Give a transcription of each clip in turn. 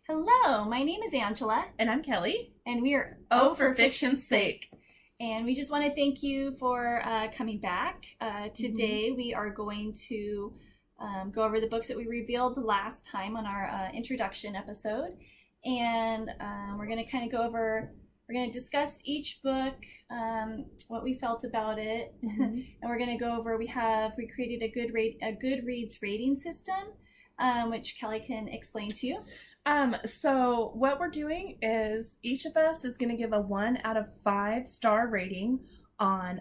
Hello, my name is Angela, And I'm Kelly. and we are O for Fiction's Sake. And we just want to thank you for coming back. Today we are going to go over the books that we revealed the last time on our introduction episode. And we're going to kind of we're going to discuss each book, what we felt about it. And we're going to go over, we created a Goodreads rating system, which Kelly can explain to you. So what we're doing is each of us is going to give a 1 out of 5 star rating on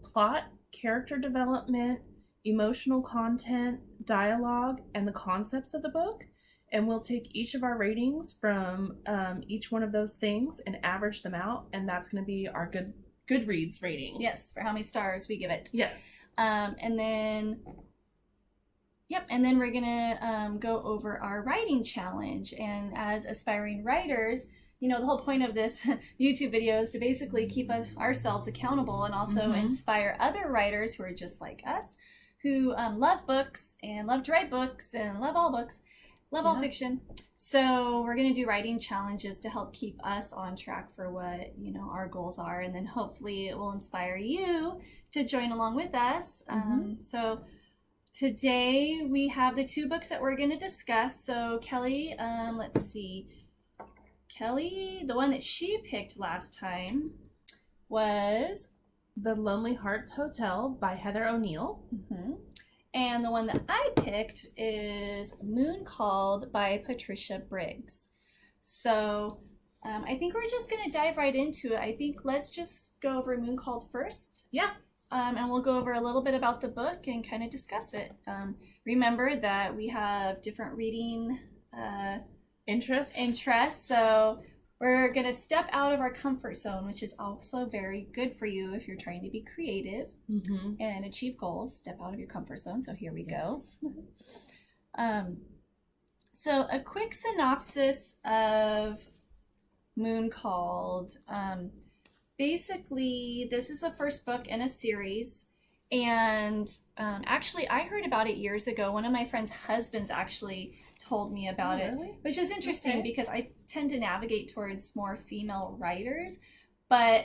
plot, character development, emotional content, dialogue, and the concepts of the book. And we'll take each of our ratings from each one of those things and average them out. And that's going to be our Goodreads rating. Yes, for how many stars we give it. Yes. And then we're gonna go over our writing challenge. And as aspiring writers, you know, the whole point of this YouTube video is to basically keep ourselves accountable and also inspire other writers who are just like us, who love books and love to write books and love all books, love all fiction. So we're gonna do writing challenges to help keep us on track for what, you know, our goals are, and then hopefully it will inspire you to join along with us. So today we have the 2 books that we're going to discuss. So Kelly, let's see. Kelly, the one that she picked last time was The Lonely Hearts Hotel by Heather O'Neill. And the one that I picked is Moon Called by Patricia Briggs. So I think we're just going to dive right into it. I think let's just go over Moon Called first. Yeah. And we'll go over a little bit about the book and kind of discuss it. Remember that we have different reading interests, so we're going to step out of our comfort zone, which is also very good for you if you're trying to be creative and achieve goals. Step out of your comfort zone, so here we go. So a quick synopsis of Moon Called. Basically, this is the first book in a series, and actually I heard about it years ago. One of my friend's husbands actually told me about it, which is interesting because I tend to navigate towards more female writers, but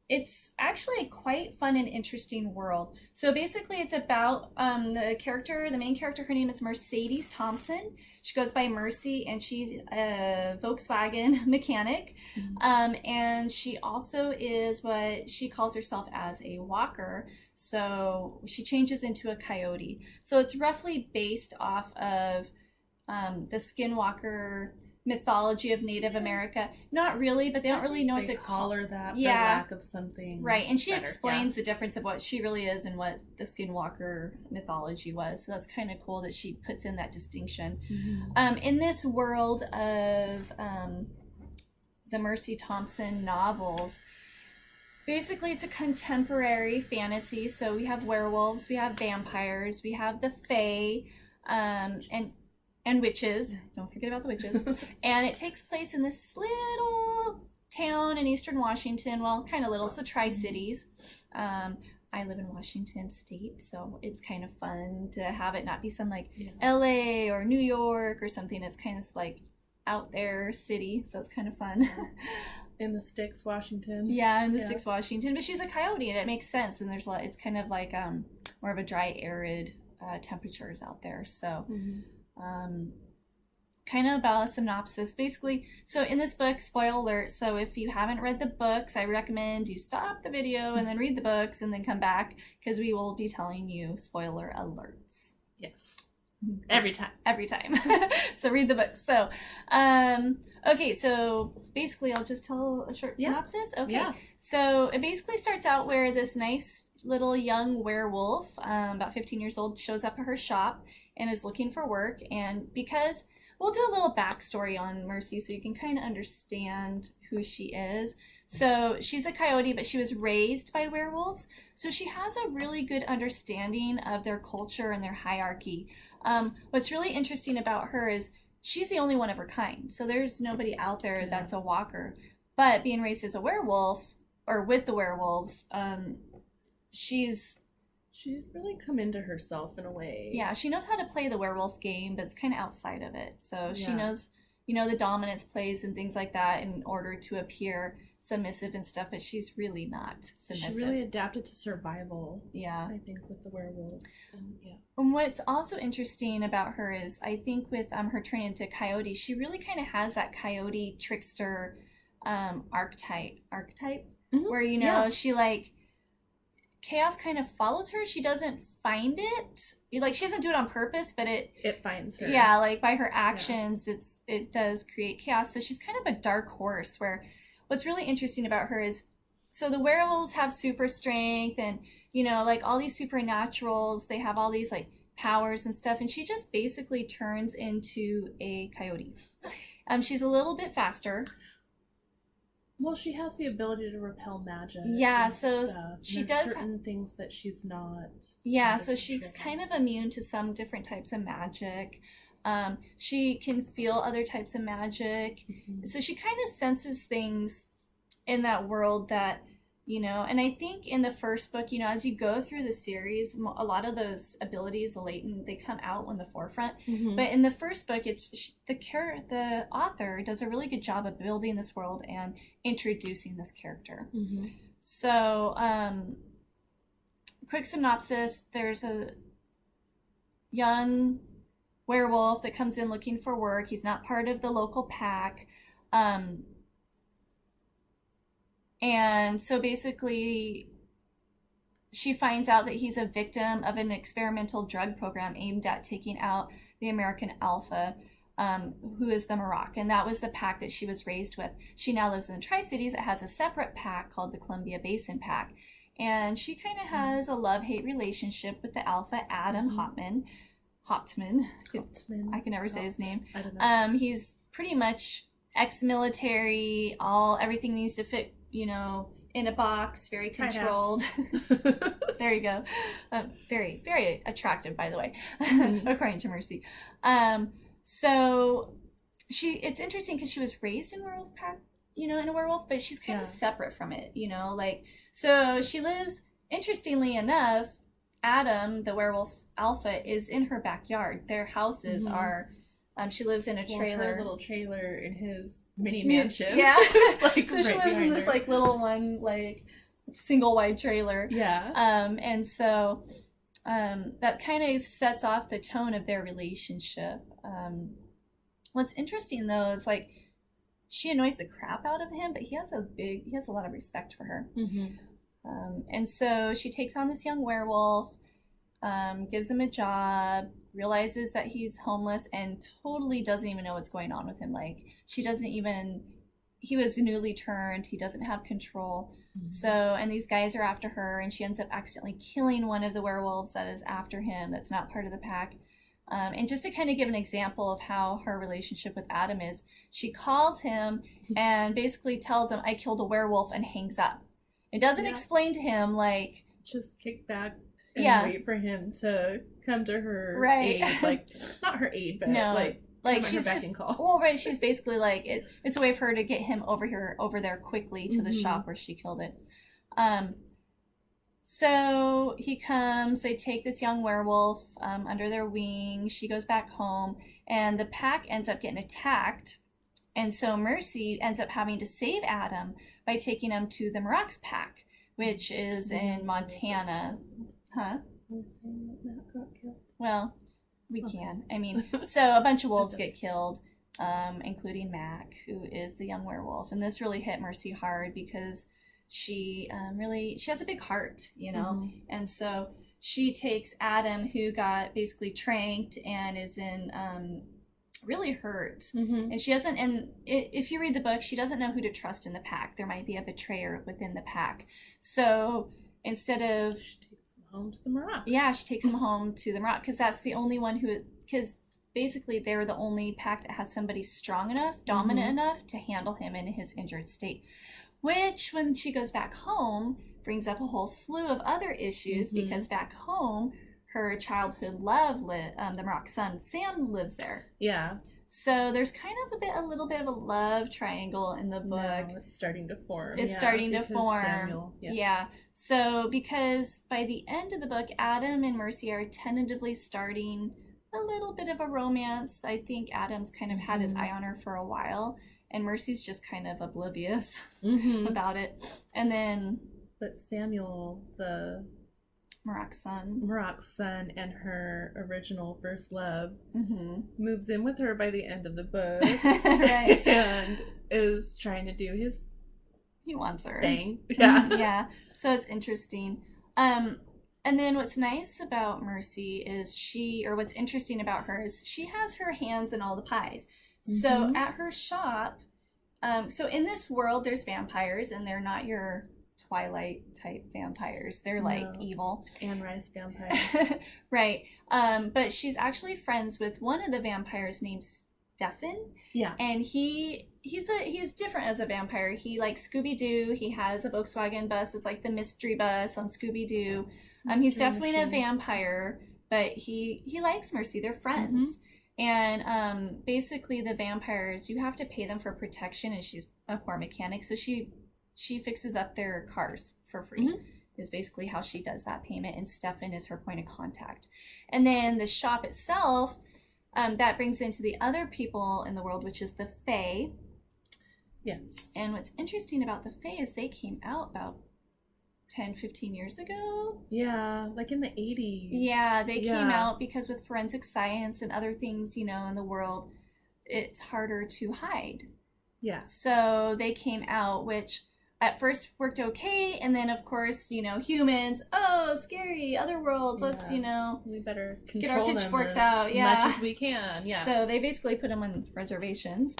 it's actually a quite fun and interesting world. So basically it's about the main character, her name is Mercedes Thompson. She goes by Mercy, and she's a Volkswagen mechanic. And she also is what she calls herself as a walker. So she changes into a coyote. So it's roughly based off of the skinwalker mythology of Native America. Not really, but they don't really know what to call her that for lack of something. Right, and she explains the difference of what she really is and what the skinwalker mythology was. So that's kind of cool that she puts in that distinction. In this world of the Mercy Thompson novels, basically it's a contemporary fantasy. So we have werewolves, we have vampires, we have the fae, and witches. Don't forget about the witches. And it takes place in this little town in eastern Washington. Well, kind of little. It's the Tri-Cities. I live in Washington State, so it's kind of fun to have it not be some like LA or New York or something. It's kind of like out there city, so it's kind of fun. In the sticks, Washington. Yeah, in the sticks, Washington. But she's a coyote, and it makes sense. And there's it's kind of like more of a dry, arid temperatures out there. So. Kind of about a synopsis basically. So in this book, spoiler alert, so if you haven't read the books, I recommend you stop the video and then read the books and then come back, because we will be telling you spoiler alerts. Yes. Every time. So read the books. So okay, so basically I'll just tell a short synopsis. Okay. Yeah. So it basically starts out where this nice little young werewolf, about 15 years old, shows up at her shop and is looking for work. And because we'll do a little backstory on Mercy so you can kind of understand who she is. So she's a coyote, but she was raised by werewolves, so she has a really good understanding of their culture and their hierarchy. What's really interesting about her is she's the only one of her kind, so there's nobody out there that's a walker. But being raised as a werewolf, or with the werewolves, she's really come into herself in a way. Yeah, she knows how to play the werewolf game, but it's kind of outside of it. So she knows you know, the dominance plays and things like that in order to appear submissive and stuff, but she's really not submissive. She really adapted to survival. Yeah. I think with the werewolves. And, yeah. And what's also interesting about her is, I think with her turning into Coyote, she really kind of has that Coyote trickster archetype, where, you know, she like, chaos kind of follows her. She doesn't find it. Like, she doesn't do it on purpose, but it finds her. Yeah, like by her actions, it does create chaos. So she's kind of a dark horse, where what's really interesting about her is, so the werewolves have super strength and, you know, like all these supernaturals, they have all these like powers and stuff, and she just basically turns into a coyote. She's a little bit faster. Well, she has the ability to repel magic. Yeah, so she does certain things that she's not. Yeah, so she's kind of immune to some different types of magic. She can feel other types of magic. Mm-hmm. So she kind of senses things in that world that, you know, and I think in the first book, you know, as you go through the series, a lot of those abilities, the latent, they come out on the forefront. Mm-hmm. But in the first book, it's the author does a really good job of building this world and introducing this character. Mm-hmm. So, quick synopsis, there's a young werewolf that comes in looking for work. He's not part of the local pack. And so basically, she finds out that he's a victim of an experimental drug program aimed at taking out the American Alpha, who is the Maroc. And that was the pack that she was raised with. She now lives in the Tri-Cities. It has a separate pack called the Columbia Basin Pack. And she kind of has a love-hate relationship with the Alpha, Adam Hauptman. I can never say his name. I don't know. He's pretty much ex-military. Everything needs to fit, you know, in a box, very controlled. There you go. Very, very attractive, by the way, according to Mercy. So it's interesting because she was raised in a werewolf pack, you know, in a werewolf, but she's kind of separate from it, you know, like, so she lives, interestingly enough, Adam, the werewolf Alpha, is in her backyard. Their houses are, she lives in a trailer. Her little trailer in his mini mansion. Yeah. Like, so she lives in this like little one, like single wide trailer. Yeah. And so that kind of sets off the tone of their relationship. What's interesting though is like she annoys the crap out of him, but he has a lot of respect for her. Mm-hmm. And so she takes on this young werewolf, gives him a job, realizes that he's homeless, and totally doesn't even know what's going on with him. Like, he was newly turned, he doesn't have control. Mm-hmm. So, and these guys are after her, and she ends up accidentally killing one of the werewolves that is after him, that's not part of the pack. And just to kind of give an example of how her relationship with Adam is, she calls him and basically tells him, I killed a werewolf, and hangs up. It doesn't explain to him, like... Just kick back and wait for him to come to her aid. Like, not her aid, but like she's her beck and call. Well, right, she's basically like, it's a way for her to get him over there quickly to the shop where she killed it. So he comes, they take this young werewolf under their wing, she goes back home, and the pack ends up getting attacked. And so Mercy ends up having to save Adam by taking him to the Maroc's pack, which is in Montana. Huh? Well, we can. I mean, so a bunch of wolves get killed, including Mac, who is the young werewolf. And this really hit Mercy hard because she has a big heart, you know? Mm-hmm. And so she takes Adam, who got basically tranked and is in really hurt. Mm-hmm. And she doesn't, and if you read the book, she doesn't know who to trust in the pack. There might be a betrayer within the pack. So instead of... She takes him home to the Maroc. Yeah, she takes him home to the Maroc because that's the only one because basically they're the only pack that has somebody strong enough, dominant enough to handle him in his injured state. Which, when she goes back home, brings up a whole slew of other issues because back home, her childhood love, the Maroc son, Sam, lives there. Yeah. So there's kind of a little bit of a love triangle in the book. No, it's starting to form. It's starting to form. Samuel, yeah. So because by the end of the book, Adam and Mercy are tentatively starting a little bit of a romance. I think Adam's kind of had his eye on her for a while, and Mercy's just kind of oblivious about it. And then... But Samuel, the... Maroc's son and her original first love moves in with her by the end of the book. Right. And is trying to do his... He wants her. Thing. Yeah. Yeah. So it's interesting. And then what's nice about Mercy is what's interesting about her is she has her hands in all the pies. So at her shop, so in this world, there's vampires, and they're not your Twilight type vampires. They're like evil. Anne Rice vampires. Right. But she's actually friends with one of the vampires named Stefan. Yeah. And he's different as a vampire. He likes Scooby-Doo. He has a Volkswagen bus. It's like the mystery bus on Scooby-Doo. He's definitely a vampire, but he likes Mercy. They're friends. And basically the vampires, you have to pay them for protection, and she's a poor mechanic, so she fixes up their cars for free. Is basically how she does that payment, and Stefan is her point of contact. And then the shop itself, that brings into the other people in the world, which is the Fae. Yes. And what's interesting about the Fae is they came out about 10, 15 years ago. Yeah, like in the 80s. Yeah, they came out because with forensic science and other things, in the world, it's harder to hide. Yeah. So they came out, which at first worked okay, and then of course, humans, scary, other worlds, let's, we better get our pitchforks out, as much as we can. Yeah. So they basically put them on reservations,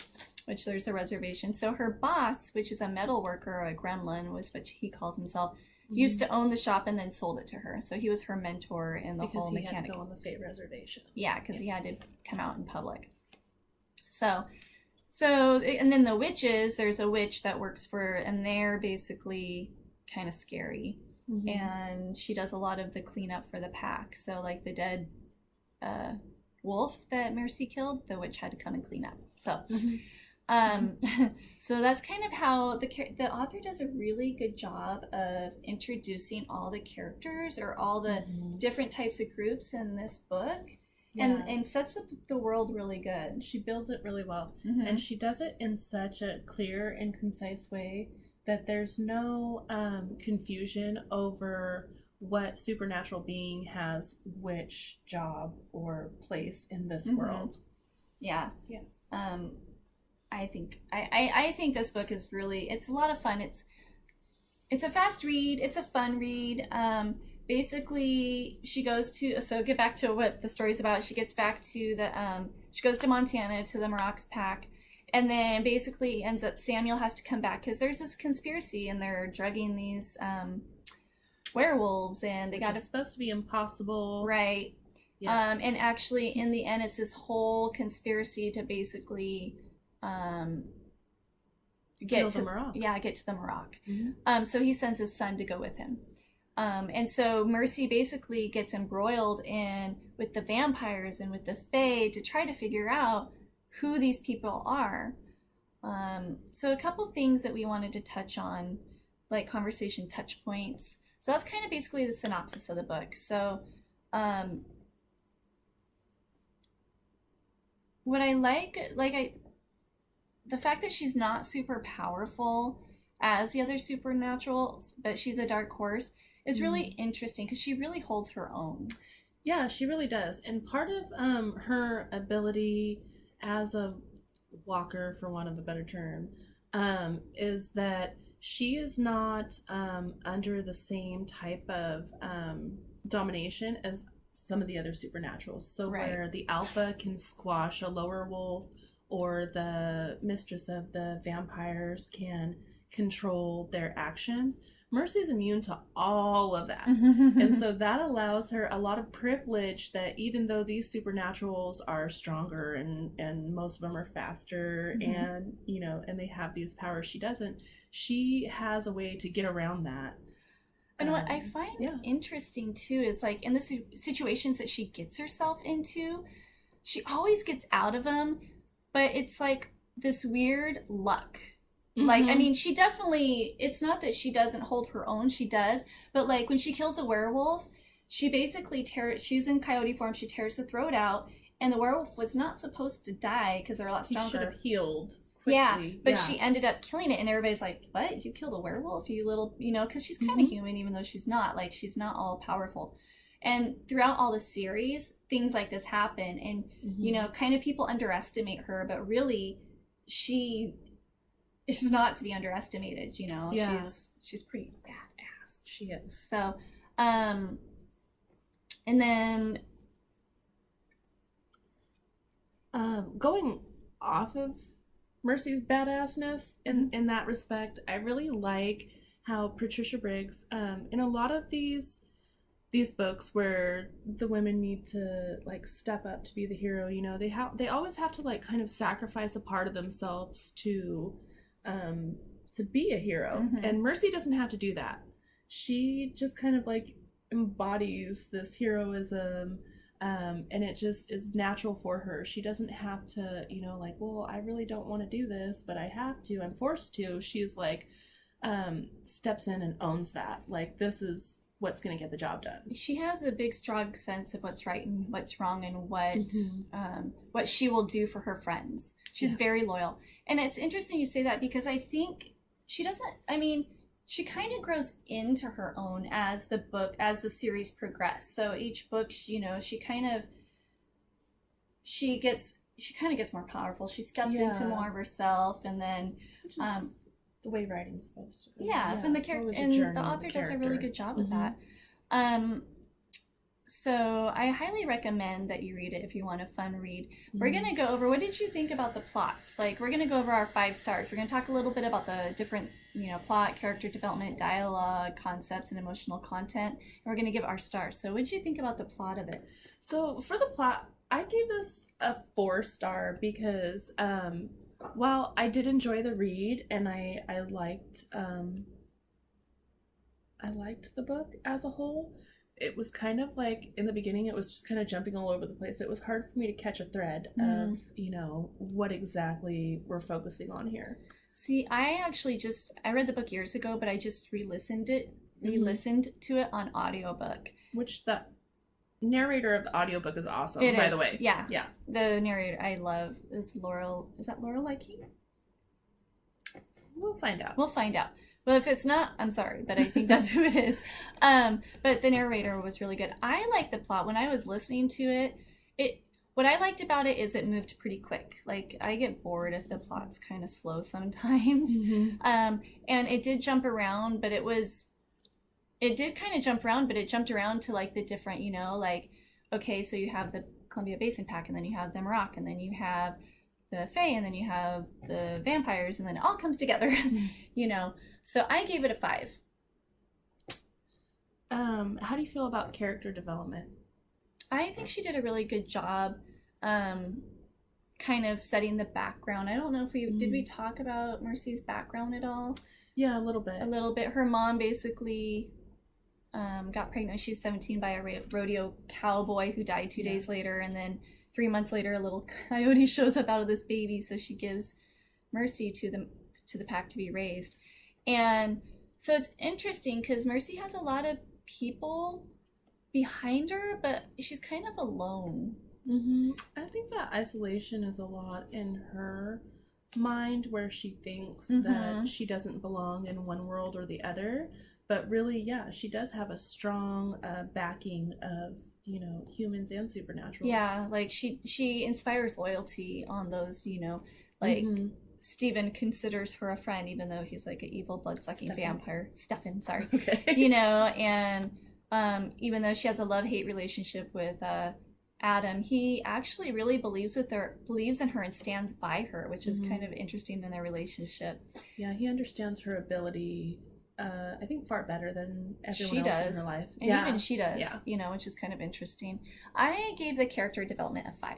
which there's a reservation. So her boss, which is a metal worker, or a gremlin, was what he calls himself, used to own the shop and then sold it to her. So he was her mentor in the whole mechanic. Because he had to go on the Fae reservation. Yeah, because he had to come out in public. So, and then the witches, there's a witch that works and they're basically kind of scary. And she does a lot of the cleanup for the pack. So like the dead wolf that Mercy killed, the witch had to come and clean up. So, so that's kind of how the author does a really good job of introducing all the characters, or all the different types of groups in this book. And sets up the world really good. She builds it really well. And she does it in such a clear and concise way that there's no confusion over what supernatural being has which job or place in this world. Yeah. Yeah. I think this book is really, it's a lot of fun. It's a fast read. It's a fun read. Basically, she goes to, so get back to what the story's about. She gets back to she goes to Montana to the Maroc's pack, and then basically ends up, Samuel has to come back because there's this conspiracy and they're drugging these werewolves, and it's supposed to be impossible. Right. Yeah. And actually, in the end, it's this whole conspiracy to basically get to the Maroc. Yeah, get to the Maroc. So he sends his son to go with him. And so Mercy basically gets embroiled with the vampires and with the Fae to try to figure out who these people are. So a couple things that we wanted to touch on, like conversation touch points. So that's kind of basically the synopsis of the book. So what I like the fact that she's not super powerful as the other supernaturals, but she's a dark horse, is really interesting because she really holds her own. Yeah, she really does. And part of her ability as a walker, for want of a better term, is that she is not under the same type of domination as some of the other supernaturals. So where the alpha can squash a lower wolf, or the mistress of the vampires can control their actions, Mercy is immune to all of that. And so that allows her a lot of privilege, that even though these supernaturals are stronger and most of them are faster and and they have these powers she doesn't, she has a way to get around that. And what I find interesting too is, like, in the situations that she gets herself into, she always gets out of them, but it's like this weird luck. Like, I mean, she definitely, it's not that she doesn't hold her own, she does, but like when she kills a werewolf, she basically she's in coyote form, she tears the throat out, and the werewolf was not supposed to die because they're a lot stronger. He should have healed quickly. Yeah, but she ended up killing it, and everybody's like, what? You killed a werewolf, you little, because she's kind of human, even though she's not. Like, she's not all powerful. And throughout all the series, things like this happen, and, kind of people underestimate her, but really, she is not to be underestimated, Yeah. She's pretty badass. She is. So, and then... going off of Mercy's badassness in that respect, I really like how Patricia Briggs, in a lot of these books where the women need to like step up to be the hero, they always have to like kind of sacrifice a part of themselves to be a hero. And Mercy doesn't have to do that. She just kind of like embodies this heroism. And it just is natural for her. She doesn't have to, like, well, I really don't want to do this, but I have to. I'm forced to. She's like, steps in and owns that. Like, this is what's going to get the job done. She has a big, strong sense of what's right and what's wrong and what she will do for her friends. She's very loyal. And it's interesting you say that because I think she she kind of grows into her own as the series progress. So each book, she kind of gets more powerful. She steps into more of herself, and then the way writing's supposed to be. Yeah, and the character and the author does a really good job with that. So I highly recommend that you read it if you want a fun read. We're going to go over, what did you think about the plot? Like, we're going to go over our 5 stars. We're going to talk a little bit about the different, plot, character development, dialogue, concepts, and emotional content. And we're going to give our stars. So what did you think about the plot of it? So for the plot, I gave this a 4-star because while I did enjoy the read and I liked the book as a whole, it was kind of like, in the beginning, it was just kind of jumping all over the place. It was hard for me to catch a thread of, what exactly we're focusing on here. See, I read the book years ago, but I just re-listened to it on audiobook. Which the narrator of the audiobook is awesome, by the way. Yeah. Yeah. The narrator I love is Laurel. Is that Laurel King? We'll find out. Well, if it's not, I'm sorry, but I think that's who it is. But the narrator was really good. I liked the plot. When I was listening to it, what I liked about it is it moved pretty quick. Like, I get bored if the plot's kind of slow sometimes. And it did jump around, but it jumped around to, like, the different, like, okay, so you have the Columbia Basin Pack, and then you have the Morocco, and then you have the Fae, and then you have the vampires, and then it all comes together, So I gave it a 5. How do you feel about character development? I think she did a really good job kind of setting the background. I don't know if did we talk about Mercy's background at all? Yeah, a little bit. Her mom basically got pregnant when she was 17 by a rodeo cowboy who died 2 days later, and then 3 months later a little coyote shows up out of this baby, so she gives Mercy to the pack to be raised. And so it's interesting because Mercy has a lot of people behind her, but she's kind of alone. I think that isolation is a lot in her mind, where she thinks that she doesn't belong in one world or the other. But really, yeah, she does have a strong backing of, humans and supernaturals. Yeah, like she inspires loyalty on those, like... Stephen considers her a friend, even though he's like an evil blood-sucking vampire. Stefan, sorry. Okay. And even though she has a love-hate relationship with Adam, he actually really believes in her and stands by her, which is kind of interesting in their relationship. Yeah, he understands her ability, I think, far better than everyone else in her life. And even she does, which is kind of interesting. I gave the character development a 5.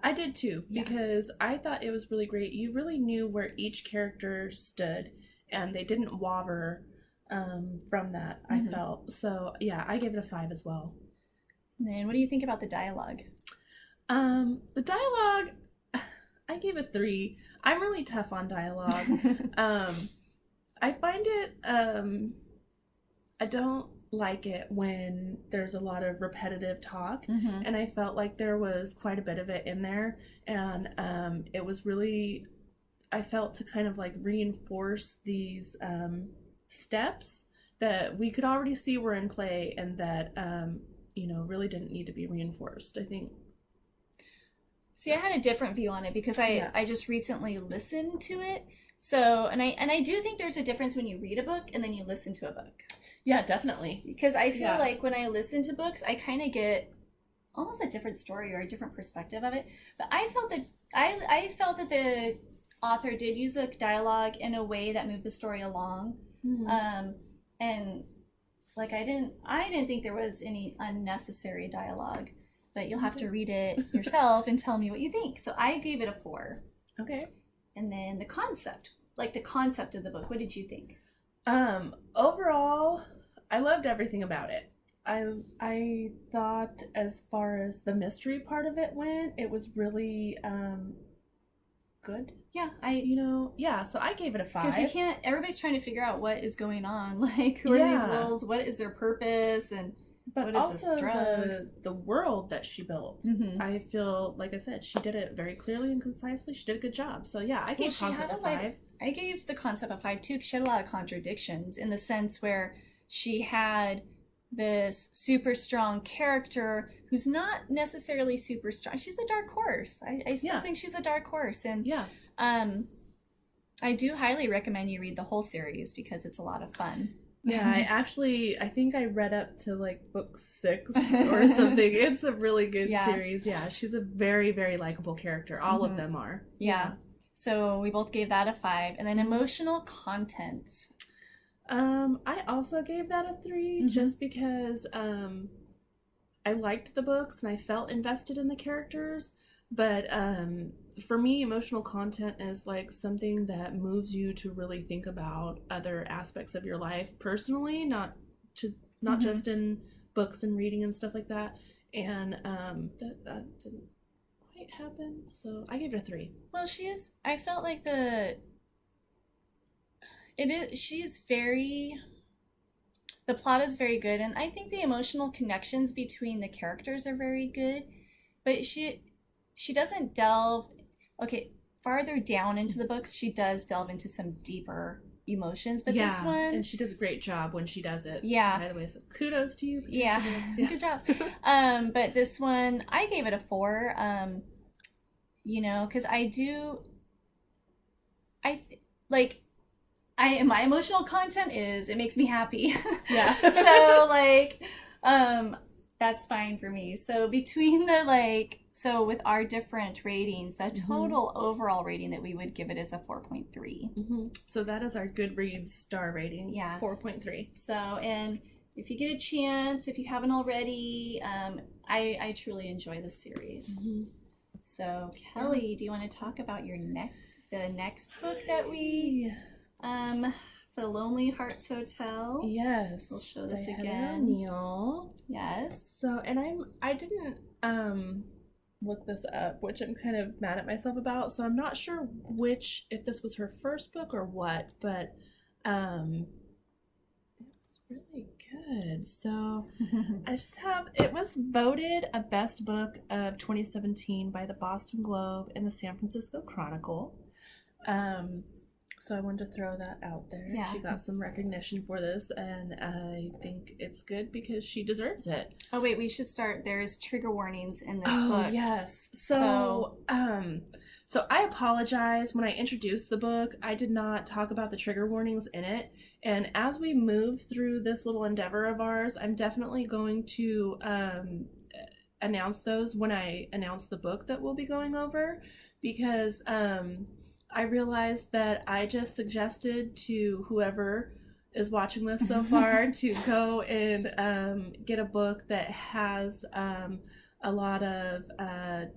I did too, because I thought it was really great. You really knew where each character stood, and they didn't waver from that, I felt. So, yeah, I gave it a 5 as well. And then what do you think about the dialogue? The dialogue, I gave it 3. I'm really tough on dialogue. I find it, I don't like it when there's a lot of repetitive talk, Mm-hmm. and I felt like there was quite a bit of it in there, and it was really, I felt to kind of like reinforce these steps that we could already see were in play and that really didn't need to be reinforced, I think. See, I had a different view on it because I just recently listened to it. So, and I do think there's a difference when you read a book and then you listen to a book. Yeah, definitely. Because I feel like when I listen to books, I kind of get almost a different story or a different perspective of it. But I felt that I felt that the author did use a dialogue in a way that moved the story along. Mm-hmm. And like I didn't think there was any unnecessary dialogue. But you'll have to read it yourself and tell me what you think. So I gave it a 4. Okay. And then the concept of the book, what did you think? Overall, I loved everything about it. I thought as far as the mystery part of it went, it was really good. Yeah, so I gave it a 5. Because everybody's trying to figure out what is going on. Like, who are these wolves? What is their purpose? And but what is also this drug? the world that she built. Mm-hmm. I feel, like I said, she did it very clearly and concisely. She did a good job. So yeah, I gave concept a 5. I gave the concept a 5 too, because she had a lot of contradictions in the sense where she had this super strong character who's not necessarily super strong. She's the dark horse. I still think she's a dark horse. And I do highly recommend you read the whole series because it's a lot of fun. Yeah, I think I read up to like book 6 or something. It's a really good series. Yeah, she's a very, very likable character. All of them are. Yeah. So we both gave that a 5. And then emotional content. I also gave that a 3 just because I liked the books and I felt invested in the characters. But for me, emotional content is like something that moves you to really think about other aspects of your life personally, not just in books and reading and stuff like that. And that didn't quite happen, so I gave it a 3. Well, I felt like the plot is very good, and I think the emotional connections between the characters are very good, but she doesn't delve farther down into the books. She does delve into some deeper emotions, but this one, and she does a great job when she does it. Yeah, by the way, so kudos to you, Patricia. Yeah. Good job. But this one I gave it a 4. Because my emotional content it makes me happy. Yeah. So that's fine for me. So between with our different ratings, the total overall rating that we would give it is a 4.3. Mm-hmm. So that is our Goodreads star rating. Yeah. 4.3. So, and if you get a chance, if you haven't already, I truly enjoy this series. Mm-hmm. So Kelly, do you want to talk about the next book that we The Lonely Hearts Hotel? Yes. We'll show this again. O'Neill. Yes. So, and I didn't look this up, which I'm kind of mad at myself about. So I'm not sure if this was her first book or what, but it was really good. So it was voted a best book of 2017 by the Boston Globe and the San Francisco Chronicle. So I wanted to throw that out there. Yeah. She got some recognition for this, and I think it's good because she deserves it. Oh, wait, we should start. There's trigger warnings in this book. Oh, yes. So I apologize. When I introduced the book, I did not talk about the trigger warnings in it. And as we move through this little endeavor of ours, I'm definitely going to announce those when I announce the book that we'll be going over, because I realized that I just suggested to whoever is watching this so far to go and get a book that has a lot of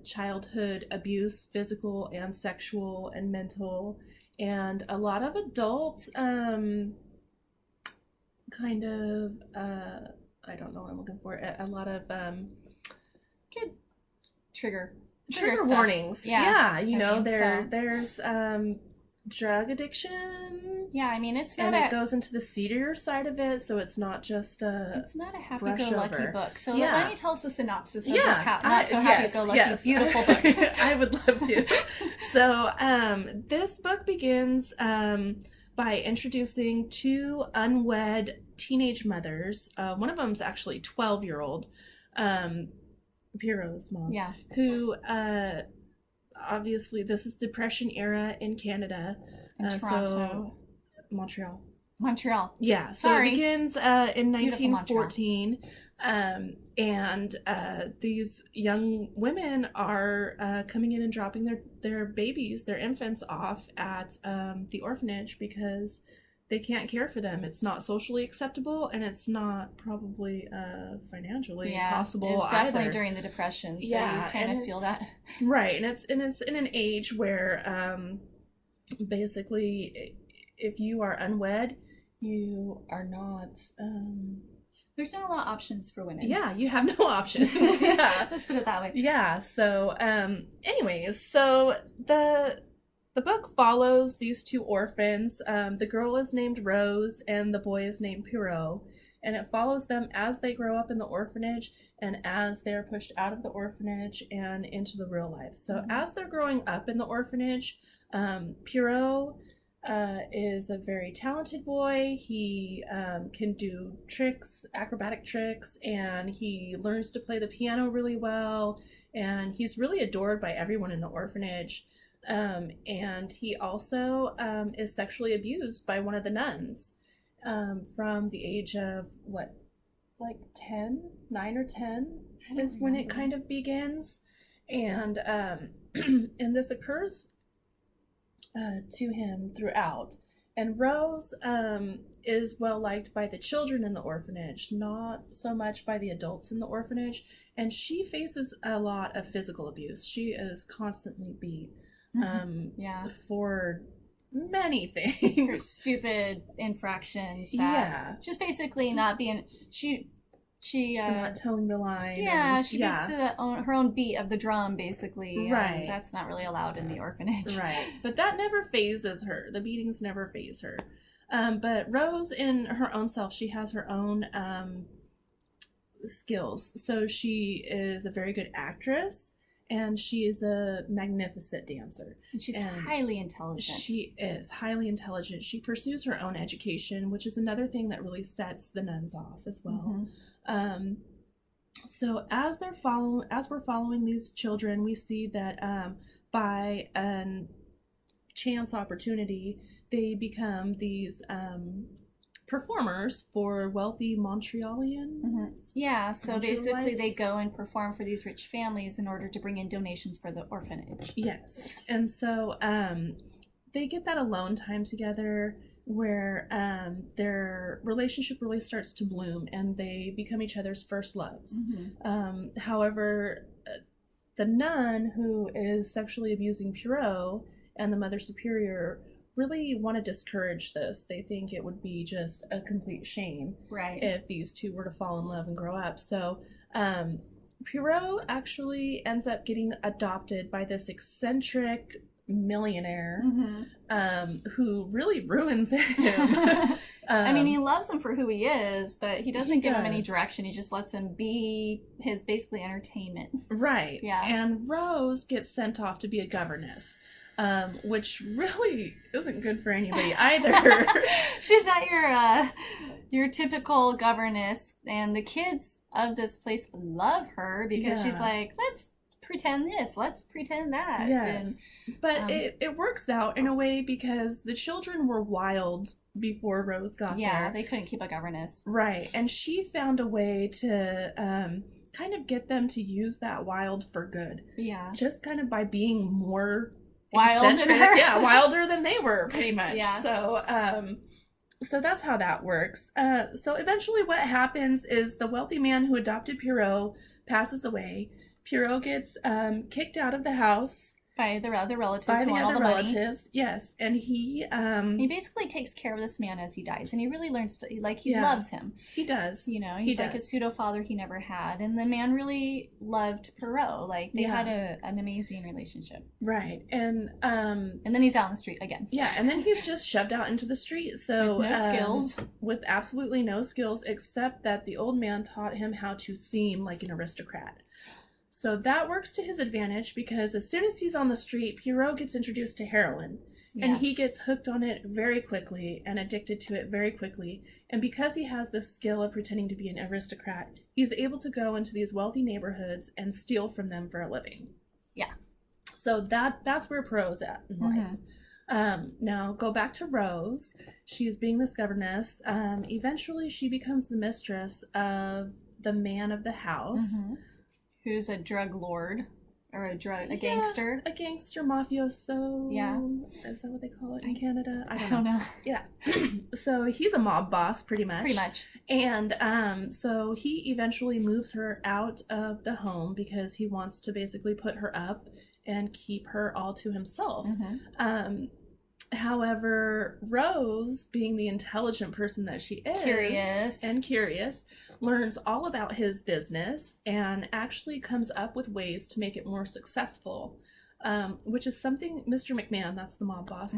childhood abuse, physical and sexual and mental, and a lot of adult kind of I don't know what I'm looking for. A lot of good trigger warnings. Yeah, there's drug addiction. Yeah, I mean, it goes into the seedier side of it, so it's not just it's not a happy-go-lucky book. So why don't you tell us the synopsis of this happy-go-lucky, beautiful book? I would love to. So, this book begins by introducing two unwed teenage mothers. One of them's actually 12-year-old, Pierrot's mom. Yeah. Who, obviously, this is Depression era in Canada. In Toronto. So, Montreal. Yeah. So it begins in 1914. And these young women are coming in and dropping their babies, their infants off at the orphanage because they can't care for them. It's not socially acceptable, and it's not probably financially possible it's definitely either. During the Depression, so you kind of feel that. Right, and it's in an age where basically if you are unwed, you are not... There's not a lot of options for women. Yeah, you have no options. Yeah. Let's put it that way. Yeah, so anyways, so the book follows these two orphans. The girl is named Rose and the boy is named Pierrot, and it follows them as they grow up in the orphanage and as they're pushed out of the orphanage and into the real life. So as they're growing up in the orphanage, Pierrot is a very talented boy. He can do tricks, acrobatic tricks, and he learns to play the piano really well, and he's really adored by everyone in the orphanage. And he also is sexually abused by one of the nuns from the age of 9 or 10 is when it kind of begins, and and this occurs to him throughout. And Rose is well liked by the children in the orphanage, not so much by the adults in the orphanage, and she faces a lot of physical abuse. She is constantly beat for many things. For stupid infractions that just basically not being she not towing the line. She gets to her own beat of the drum, basically. Right. That's not really allowed in the orphanage. Right. But that never phases her. The beatings never faze her. But Rose, in her own self, she has her own skills. So she is a very good actress, and she is a magnificent dancer. And she's highly intelligent. She is highly intelligent. She pursues her own education, which is another thing that really sets the nuns off as well. So as we're following these children, we see that by a chance opportunity, they become these performers for wealthy Montrealians. Yeah, so basically they go and perform for these rich families in order to bring in donations for the orphanage. Yes, and so they get that alone time together where their relationship really starts to bloom and they become each other's first loves. However, the nun who is sexually abusing Pierrot and the Mother Superior really want to discourage this. They think it would be just a complete shame if these two were to fall in love and grow up. So Pierrot actually ends up getting adopted by this eccentric millionaire who really ruins him. I mean, he loves him for who he is, but he doesn't give him any direction. He just lets him be his basically entertainment. Right. Yeah. And Rose gets sent off to be a governess, which really isn't good for anybody either. She's not your typical governess, and the kids of this place love her because she's like, let's pretend this, let's pretend that. Yes. But it works out in a way because the children were wild before Rose got there. Yeah, they couldn't keep a governess. Right. And she found a way to kind of get them to use that wild for good. Yeah. Just kind of by being more eccentric. Yeah, wilder than they were, pretty much. Yeah. So that's how that works. So eventually what happens is the wealthy man who adopted Pierrot passes away. Pierrot gets kicked out of the house. by the other relatives by who the want all other the money. relatives. Yes, and he basically takes care of this man as he dies, and he really learns to he Yeah. loves him. He does. You know, he's like a pseudo father he never had, and the man really loved Perot. Like they had an amazing relationship. Right, and then he's out in the street again. Yeah, and then he's just shoved out into the street. So with no skills, with absolutely no skills, except that the old man taught him how to seem like an aristocrat. So that works to his advantage because as soon as he's on the street, Perot gets introduced to heroin. Yes. And he gets hooked on it very quickly and addicted to it very quickly. And because he has this skill of pretending to be an aristocrat, he's able to go into these wealthy neighborhoods and steal from them for a living. Yeah. So that's where Perot's at in life. Now go back to Rose. She's being this governess. Eventually she becomes the mistress of the man of the house. Who's a drug lord or a gangster. A gangster mafioso. Yeah. Is that what they call it in Canada? I don't know. Yeah. So he's a mob boss pretty much. Pretty much. And so he eventually moves her out of the home because he wants to basically put her up and keep her all to himself. However, Rose, being the intelligent person that she is, curious, learns all about his business and actually comes up with ways to make it more successful, which is something Mr. McMahon, that's the mob boss,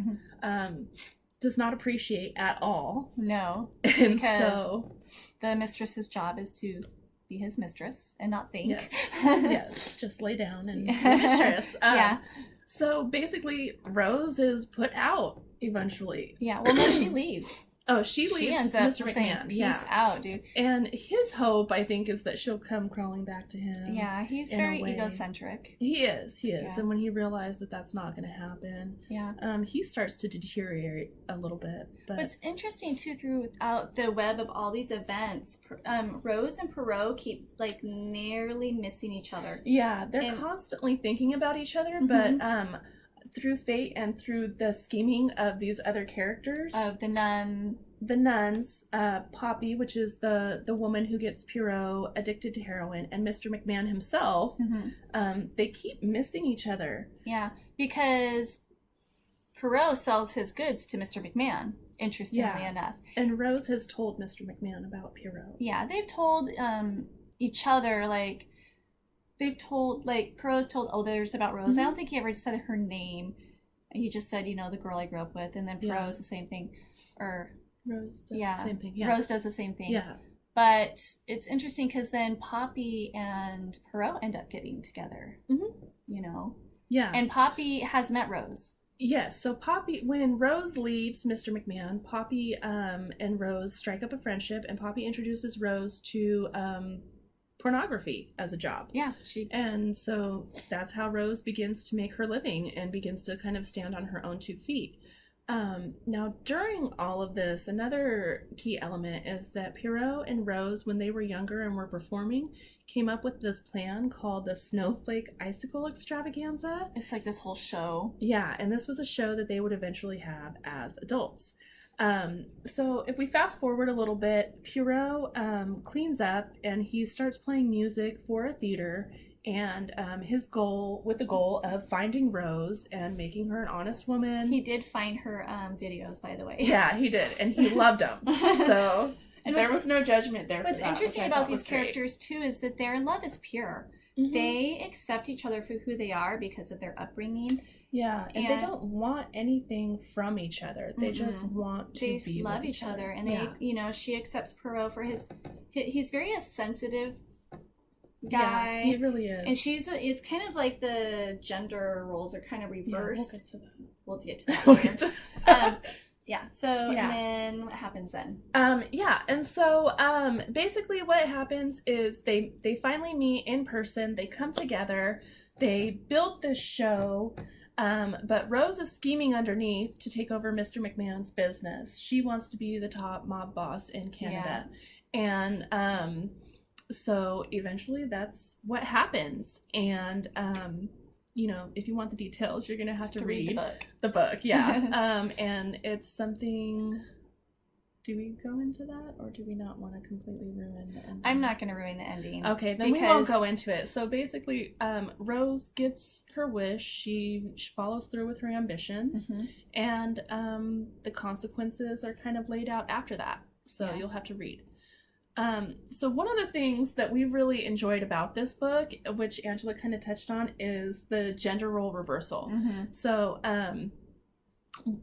does not appreciate at all. No, and because so the mistress's job is to be his mistress and not think. Yes, just lay down and be mistress. So basically, Rose is put out eventually. Yeah, well, no, she leaves. Oh, she leaves. She ends up Mr. McMahon. saying, "Peace out, dude." And his hope, I think, is that she'll come crawling back to him. Yeah, he's very egocentric. He is. Yeah. And when he realized that that's not going to happen, he starts to deteriorate a little bit. But it's interesting too, throughout the web of all these events, Rose and Perot keep nearly missing each other. Yeah, they're constantly thinking about each other, but through fate and through the scheming of these other characters, of the nuns, Poppy, which is the woman who gets Perot addicted to heroin, and Mr. McMahon himself, they keep missing each other. Yeah, because Perot sells his goods to Mr. McMahon, interestingly enough. And Rose has told Mr. McMahon about Perot. Yeah, they've told each other, Perot's told others about Rose. I don't think he ever said her name. He just said, the girl I grew up with. And then Perot's the same thing. Or Rose does the same thing. Yeah. Rose does the same thing. Yeah. But it's interesting because then Poppy and Perot end up getting together. Yeah. And Poppy has met Rose. Yes. So Poppy, when Rose leaves Mr. McMahon, Poppy and Rose strike up a friendship, and Poppy introduces Rose to pornography as a job. Yeah. And so that's how Rose begins to make her living and begins to kind of stand on her own 2 feet. Now, during all of this, another key element is that Perot and Rose, when they were younger and were performing, came up with this plan called the Snowflake Icicle Extravaganza. It's like this whole show. Yeah, and this was a show that they would eventually have as adults. So if we fast forward a little bit, Perot cleans up and he starts playing music for a theater, and the goal of finding Rose and making her an honest woman. He did find her videos, by the way. Yeah, he did, and he loved them. So and there was no judgment there. What's interesting about these characters too is that their love is pure. They accept each other for who they are because of their upbringing. Yeah, and they don't want anything from each other. They just want to be love each other. And they, she accepts Perot for he's very sensitive guy. Yeah, he really is. And it's kind of like the gender roles are kind of reversed. Yeah, we'll get to that. We'll get to that. Yeah. So, and then what happens then? And so basically what happens is they finally meet in person. They come together. They build this show. But Rose is scheming underneath to take over Mr. McMahon's business. She wants to be the top mob boss in Canada. Yeah. And so eventually that's what happens. And if you want the details, you're gonna have to read the book. Yeah. And it's something Do we go into that, or do we not want to completely ruin the ending? I'm not going to ruin the ending. Okay, then we won't go into it. So basically, Rose gets her wish. She follows through with her ambitions, and the consequences are kind of laid out after that. So you'll have to read. So one of the things that we really enjoyed about this book, which Angela kind of touched on, is the gender role reversal. So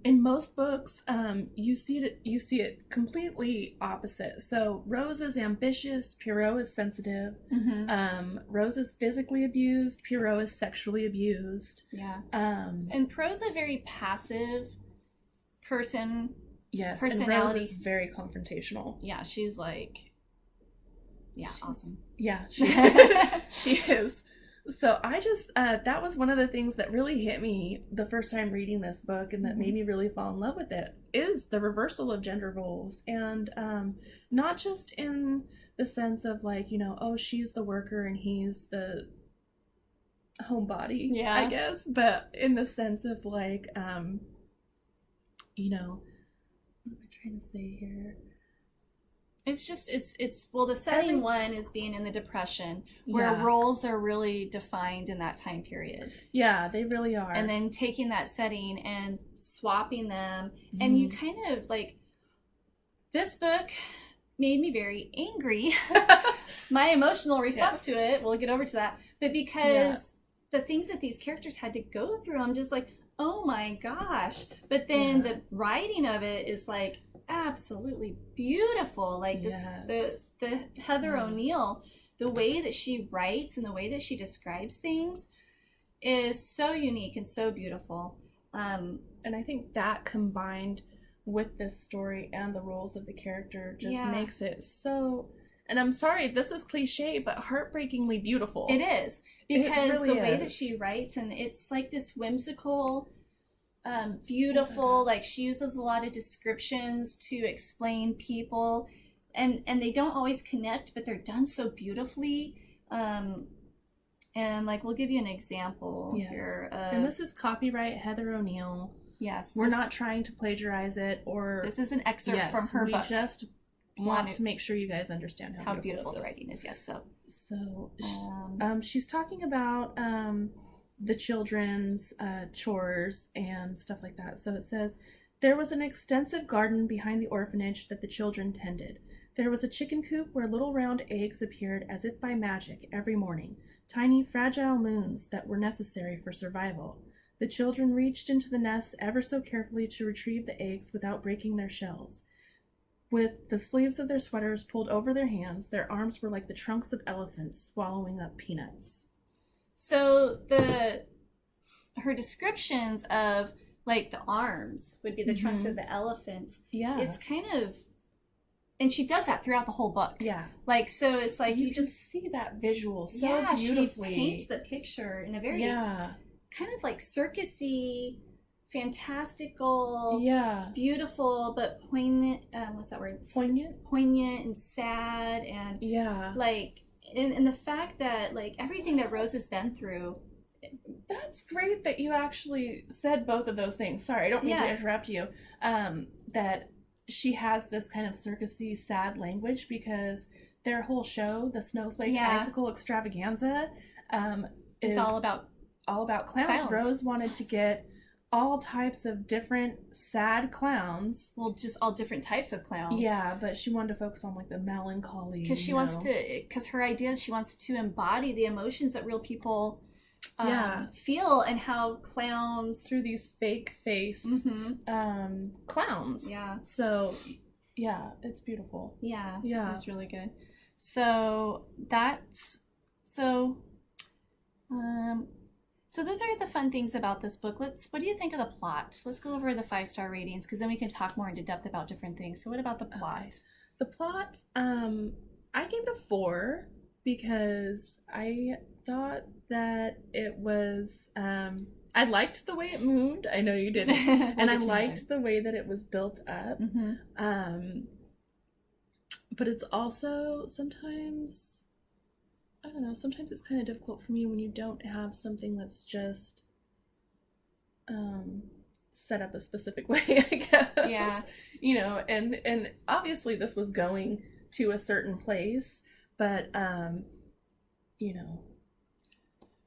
in most books, you see it completely opposite. So Rose is ambitious, Pierrot is sensitive. Rose is physically abused, Pierrot is sexually abused. And Pierrot's a very passive person. Yes, personality. And Rose is very confrontational. Yeah, she's like, awesome. Yeah, she is. So I just, that was one of the things that really hit me the first time reading this book, and that made me really fall in love with it, is the reversal of gender roles. And not just in the sense of like, you know, oh, she's the worker and he's the homebody, I guess, but in the sense of like, you know, what am I trying to say here? It's just, well, the setting one is being in the Depression, where roles are really defined in that time period. Yeah, they really are. And then taking that setting and swapping them, and you kind of like, this book made me very angry. My emotional response to it, we'll get over to that, but because the things that these characters had to go through, I'm just like, oh my gosh. But then the writing of it is like, absolutely beautiful. Like this, the Heather O'Neill, the way that she writes and the way that she describes things is so unique and so beautiful. And I think that combined with this story and the roles of the character just makes it so, and I'm sorry, this is cliche, but heartbreakingly beautiful. It is, because the way that she writes, and it's like this whimsical, beautiful, like she uses a lot of descriptions to explain people, and they don't always connect, but they're done so beautifully. And like, we'll give you an example here. And this is copyright Heather O'Neill. Yes. We're not trying to plagiarize it, or this is an excerpt from her book. We just want to make sure you guys understand how beautiful the writing is. Yes. So she's talking about the children's chores and stuff like that. So it says, there was an extensive garden behind the orphanage that the children tended. There was a chicken coop where little round eggs appeared as if by magic every morning, tiny fragile moons that were necessary for survival. The children reached into the nests ever so carefully to retrieve the eggs without breaking their shells. With the sleeves of their sweaters pulled over their hands, their arms were like the trunks of elephants swallowing up peanuts. So her descriptions of like the arms would be the trunks of the elephants. Yeah. It's kind of, and she does that throughout the whole book. Yeah. Like, so it's like you just see that visual so beautifully. She paints the picture in a very kind of like circusy, fantastical, beautiful, but poignant, what's that word? Poignant and sad, and like, and the fact that like everything that Rose has been through. That's great that you actually said both of those things. Sorry, I don't mean to interrupt you. That she has this kind of circusy, sad language, because their whole show, the Snowflake Icicle Extravaganza, is all about clowns. Rose wanted to get all types of different sad clowns. Well, just all different types of clowns. Yeah, but she wanted to focus on like the melancholy. Because she wants to, because her idea is she wants to embody the emotions that real people feel, and how clowns, through these fake-faced clowns. Yeah. So, yeah, it's beautiful. Yeah. Yeah. It's really good. So so those are the fun things about this book. What do you think of the plot? Let's go over the 5-star ratings, because then we can talk more into depth about different things. So what about the plot? Okay. The plot, I gave it a 4 because I thought that it was, I liked the way it moved. I know you didn't. And I liked the way that it was built up. But it's also sometimes, I don't know, sometimes it's kind of difficult for me when you don't have something that's just set up a specific way, I guess. Yeah. You know, and obviously this was going to a certain place, but you know.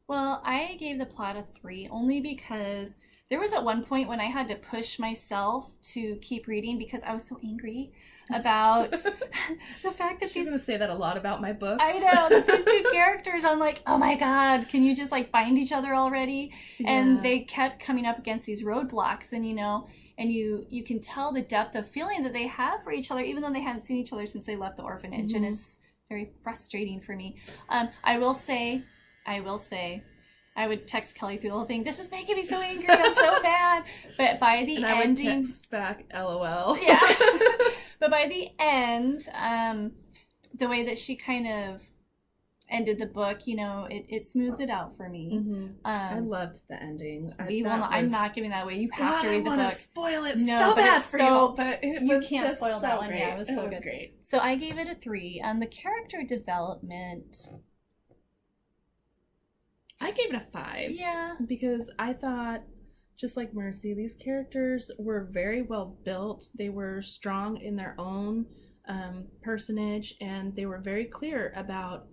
Well, I gave the plot a 3 only because there was at one point when I had to push myself to keep reading because I was so angry about the fact that She's gonna say that a lot about my books. I know, that these two characters, I'm like, oh my god, can you just like find each other already? Yeah. And they kept coming up against these roadblocks, and you know, and you can tell the depth of feeling that they have for each other, even though they hadn't seen each other since they left the orphanage, and it's very frustrating for me. I will say, I would text Kelly through the whole thing. This is making me so angry. I'm so mad. But by the ending, I would text back, LOL. Yeah. But by the end, the way that she kind of ended the book, you know, it smoothed it out for me. I loved the ending. I'm not giving that away. You have to read the book. I want to spoil it no, so but bad it's for so, you, but it you was can't just spoil so that one. great. Yeah, it was so good. Great. So I gave it a 3. The character development, I gave it a 5. yeah, because I thought, just like Mercy, these characters were very well built. They were strong in their own personage, and they were very clear about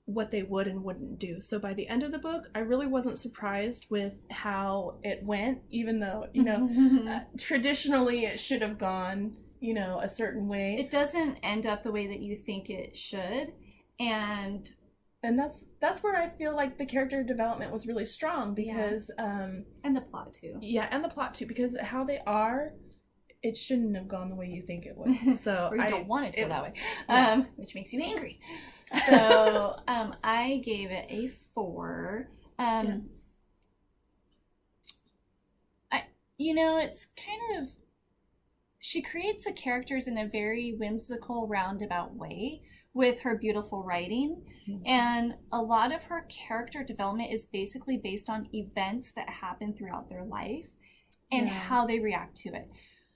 what they would and wouldn't do. So by the end of the book, I really wasn't surprised with how it went, even though, you know, traditionally it should have gone, you know, a certain way. it doesn't end up the way that you think it should, and that's where I feel like the character development was really strong, because and the plot too. Yeah, and the plot too, because how they are, it shouldn't have gone the way you think it would. So or you don't want it to go that way, yeah. Which makes you angry. So I gave it a 4. Yes. You know, it's kind of, she creates the characters in a very whimsical, roundabout way with her beautiful writing. And a lot of her character development is basically based on events that happen throughout their life and how they react to it.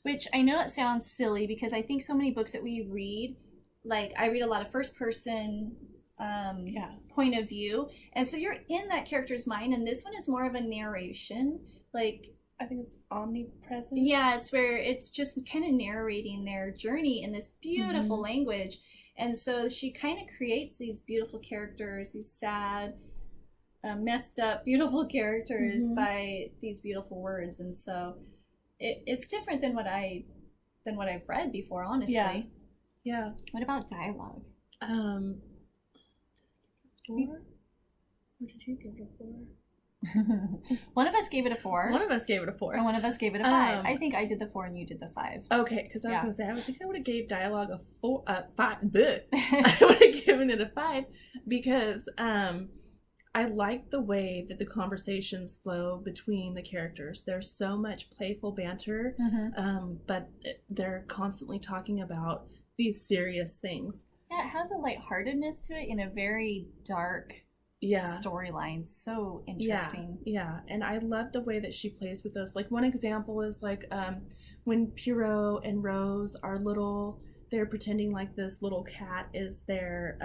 Which I know it sounds silly, because I think so many books that we read, like I read a lot of first person point of view, and so you're in that character's mind, and this one is more of a narration. Like, I think it's omnipresent. Yeah, it's where it's just kind of narrating their journey in this beautiful language. And so she kind of creates these beautiful characters, these sad, messed up, beautiful characters by these beautiful words. And so it's different than what I've read before, honestly. Yeah. What about dialogue? 4? What did you give it a 4? One of us gave it a 4. One of us gave it a 4. And one of us gave it a 5. I think I did the 4 and you did the 5. Okay, because I was going to say, I think I would have gave dialogue a 5. Bleh. I would have given it a 5, because I like the way that the conversations flow between the characters. There's so much playful banter, but they're constantly talking about these serious things. Yeah, it has a lightheartedness to it in a very dark storyline. So interesting. Yeah, and I love the way that she plays with those. Like, one example is like when Pierrot and Rose are little, they're pretending like this little cat is their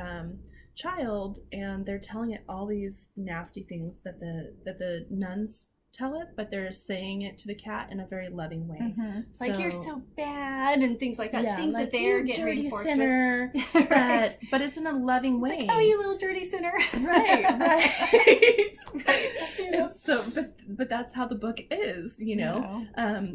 child, and they're telling it all these nasty things that the nuns tell it, but they're saying it to the cat in a very loving way. Like, you're so bad, and things like that. Yeah, things like, that they're getting dirty reinforced sinner, with. Right. but it's in a loving way. It's like, oh, you little dirty sinner. Right. You know? And so, but that's how the book is, you know.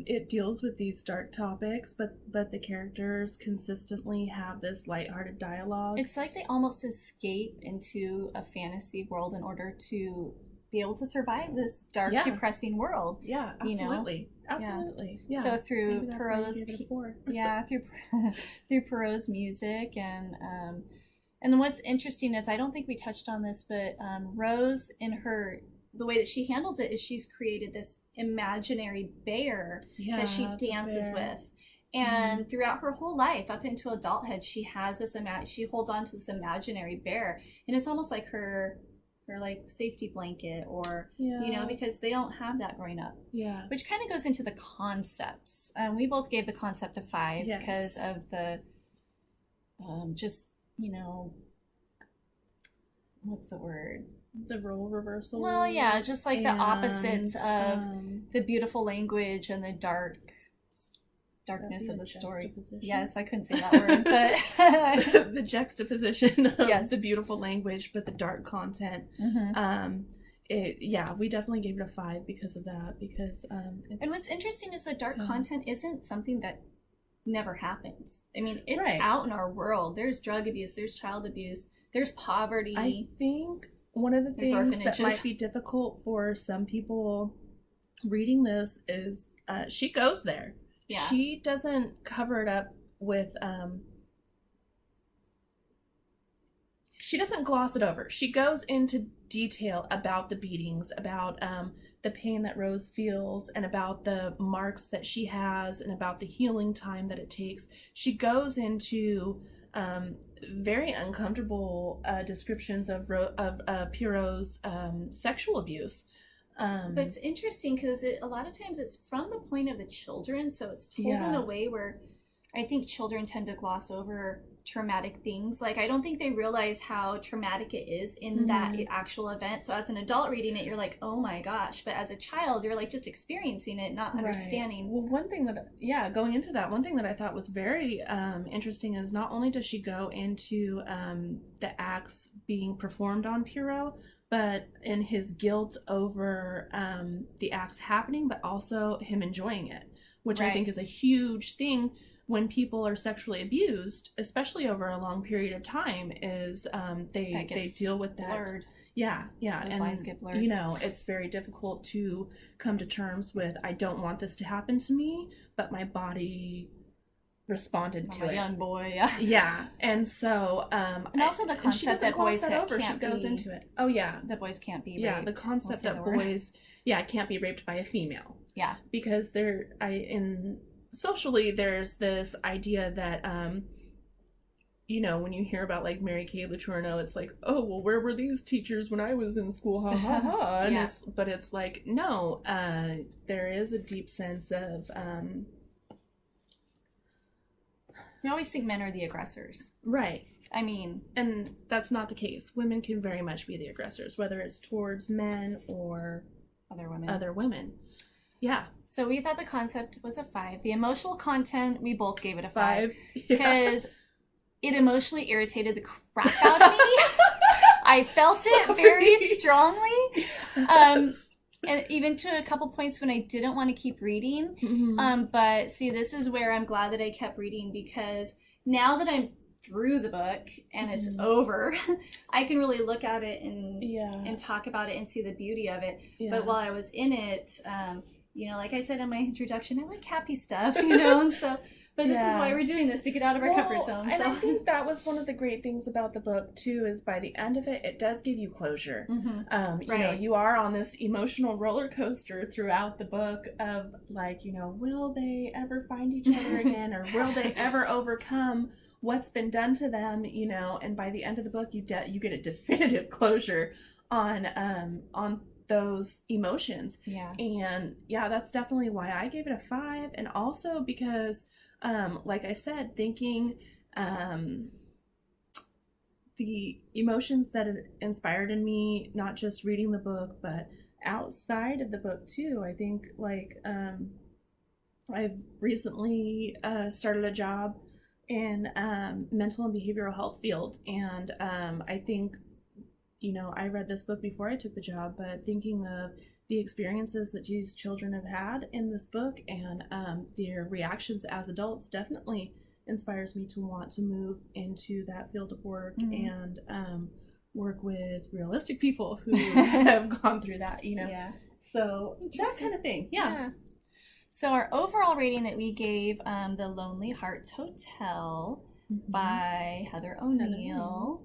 It deals with these dark topics, but the characters consistently have this lighthearted dialogue. It's like they almost escape into a fantasy world in order to be able to survive this dark, depressing world. Yeah, absolutely. You know? Absolutely. Yeah. So through Perot's through Perot's music and what's interesting is, I don't think we touched on this, but Rose, in the way that she handles it is she's created this imaginary bear that she dances with. And throughout her whole life, up into adulthood, she has this she holds on to this imaginary bear, and it's almost like her like safety blanket, or you know, because they don't have that growing up. Which kind of goes into the concepts. We both gave the concept a 5 because of the just, you know, what's the word? The role reversal. Well, yeah, just like the opposites of the beautiful language and the darkness of the story. Yes, I couldn't say that word, but the juxtaposition of yes. the beautiful language but the dark content. We definitely gave it a 5 because of that. Because and what's interesting is the dark content isn't something that never happens. I mean, it's out in our world. There's drug abuse, there's child abuse, there's poverty. I think one of the things that might be difficult for some people reading this is she goes there. Yeah. She doesn't cover it up with she doesn't gloss it over. She goes into detail about the beatings, about the pain that Rose feels, and about the marks that she has, and about the healing time that it takes. She goes into very uncomfortable descriptions of Pierrot's sexual abuse. But it's interesting because a lot of times it's from the point of the children, so it's told in a way where I think children tend to gloss over traumatic things. Like, I don't think they realize how traumatic it is in that actual event. So as an adult reading it, you're like, oh my gosh. But as a child, you're like just experiencing it, not understanding. Well, one thing that, going into that, one thing that I thought was very interesting is not only does she go into the acts being performed on Pierrot, but in his guilt over the acts happening, but also him enjoying it, which I think is a huge thing when people are sexually abused, especially over a long period of time, is they deal with that. Blurred. Yeah. Those lines get blurred. You know, it's very difficult to come to terms with, I don't want this to happen to me, but my body responded to it. Young boy, yeah. And so and also the concept that boys she goes into it. Oh yeah, that boys can't be raped. Yeah, the concept that boys can't be raped by a female. Yeah, because socially there's this idea that you know, when you hear about like Mary Kay Letourneau, it's like, oh well, where were these teachers when I was in school? Ha ha ha. And it's like, no, there is a deep sense of we always think men are the aggressors. Right. I mean, and that's not the case. Women can very much be the aggressors, whether it's towards men or other women. Yeah. So we thought the concept was a 5. The emotional content, we both gave it a 5. Because it emotionally irritated the crap out of me. I felt it very strongly. And even to a couple points when I didn't want to keep reading. But see, this is where I'm glad that I kept reading, because now that I'm through the book and it's over, I can really look at it and talk about it and see the beauty of it. But while I was in it, you know, like I said in my introduction, I like happy stuff, you know, and so... But this is why we're doing this, to get out of our comfort zone. And I think that was one of the great things about the book, too, is by the end of it, it does give you closure. You know, you are on this emotional roller coaster throughout the book of, like, you know, will they ever find each other again? Or will they ever overcome what's been done to them? You know, and by the end of the book, you get a definitive closure on those emotions. And that's definitely why I gave it a 5. And also because... like I said, thinking the emotions that it inspired in me, not just reading the book, but outside of the book too. I think like I've recently started a job in mental and behavioral health field, and I think, you know, I read this book before I took the job, but thinking of the experiences that these children have had in this book and their reactions as adults definitely inspires me to want to move into that field of work and work with realistic people who have gone through that, you know. So that kind of thing. So our overall rating that we gave The Lonely Hearts Hotel by Heather O'Neill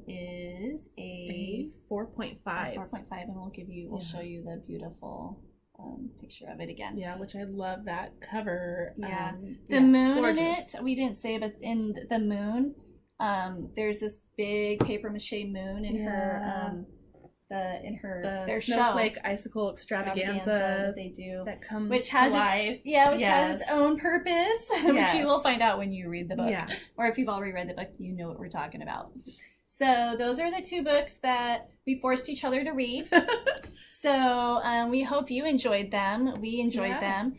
is a 4.5. 4.5, and we'll show you the beautiful picture of it again. Which I love that cover. The moon in it, we didn't say, but in the moon, there's this big paper mache moon in her their snowflake show. Icicle extravaganza that they do, that comes which has to life. Has its own purpose, which you will find out when you read the book, or if you've already read the book, you know what we're talking about. So those are the 2 books that we forced each other to read. So we hope you enjoyed them. We enjoyed them.